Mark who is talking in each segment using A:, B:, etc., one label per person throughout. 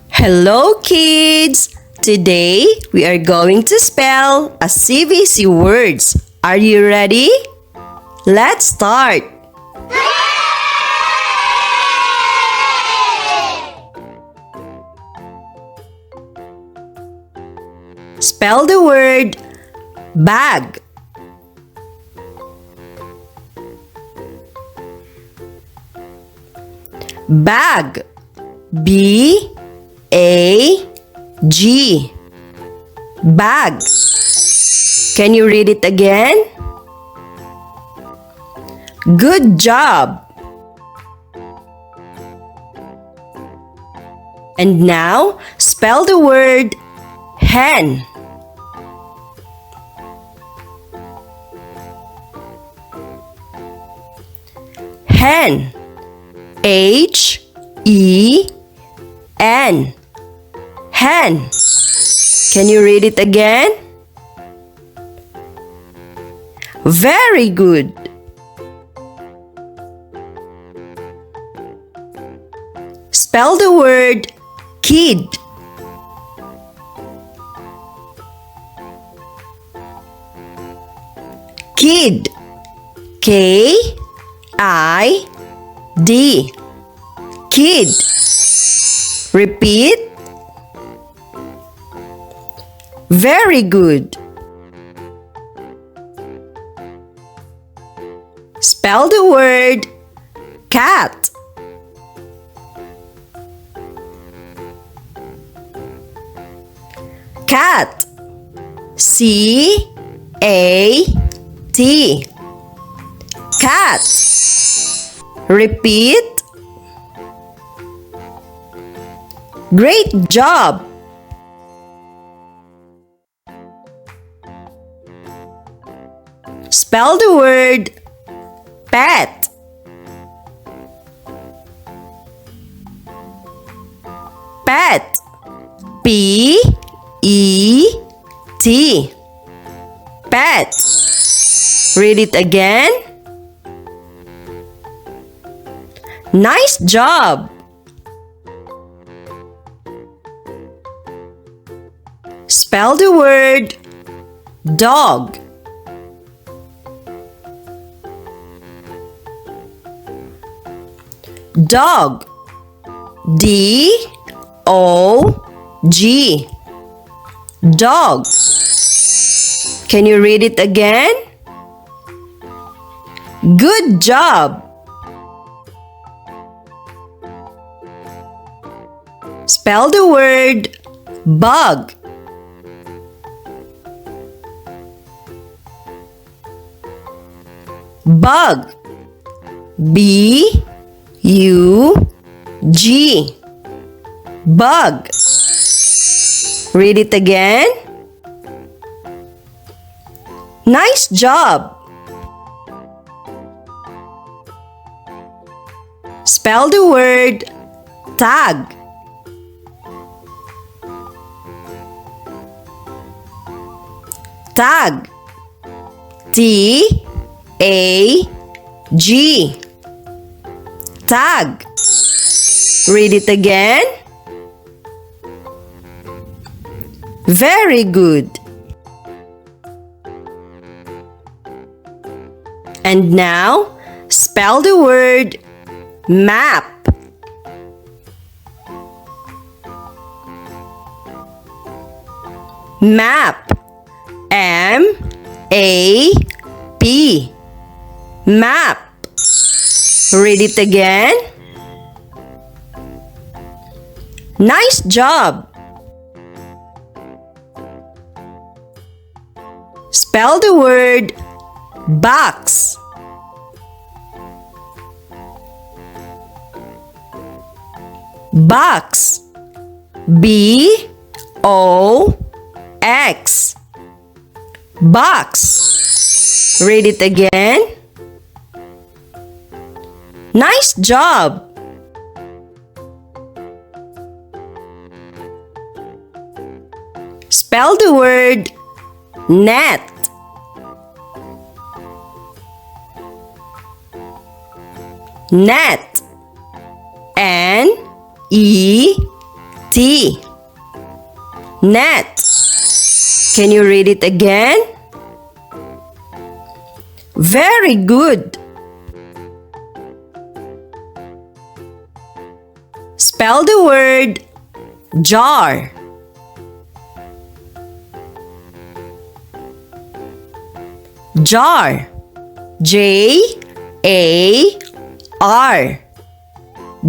A: Hello kids! Today we are going to spell a CVC words. Are you ready? Let's start! Spell the word bag. Bag. B-A-G. Bag. Can you read it again? Good job! And now, spell the word hen. Hen. H-E-N. Hen. Can you read it again? Very good. Spell the word kid. Kid. K-I-D. Kid. Repeat. Very good. Spell the word cat. Cat. C-A-T. Cat. Repeat. Great job! Spell the word pet. Pet. P-E-T. Pet. Read it again. Nice job! Spell the word dog. Dog. D-O-G. Dog. Can you read it again? Good job! Spell the word bug. Bug. B-U-G. Bug. Read it again. Nice job! Spell the word tag. Tag. T-A-G. Tag. Read it again. Very good. And now, spell the word map. Map. M-A-P. Map. Read it again. Nice job! Spell the word box. Box. B-O-X. Box. Read it again. Nice job! Spell the word Net. Net. N-E-T. Net. Can you read it again? Very good. Spell the word jar. Jar. J-A-R.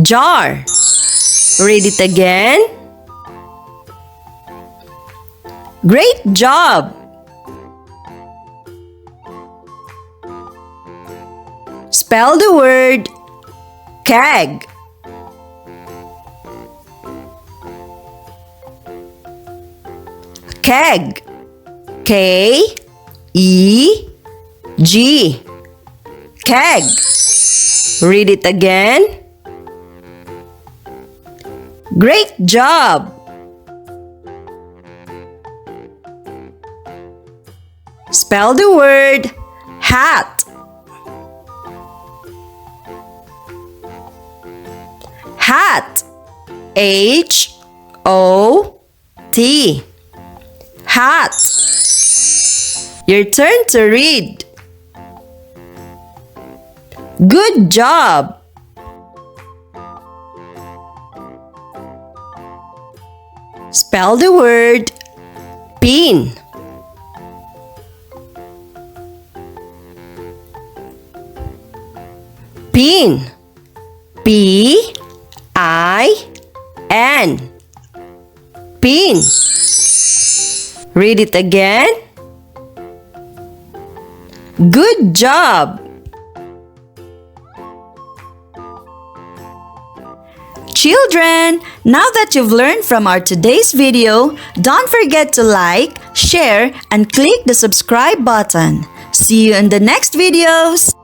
A: Jar. Read it again. Great job! Spell the word keg. Keg. K-E-G. Keg. Read it again. Great job! Spell the word hat. Hat. H-O-T. Hat. Your turn to read. Good job! Spell the word pin. Pin. P-I-N. Pin. Read it again. Good job! Children, now that you've learned from our today's video, don't forget to like, share, and click the subscribe button. See you in the next videos!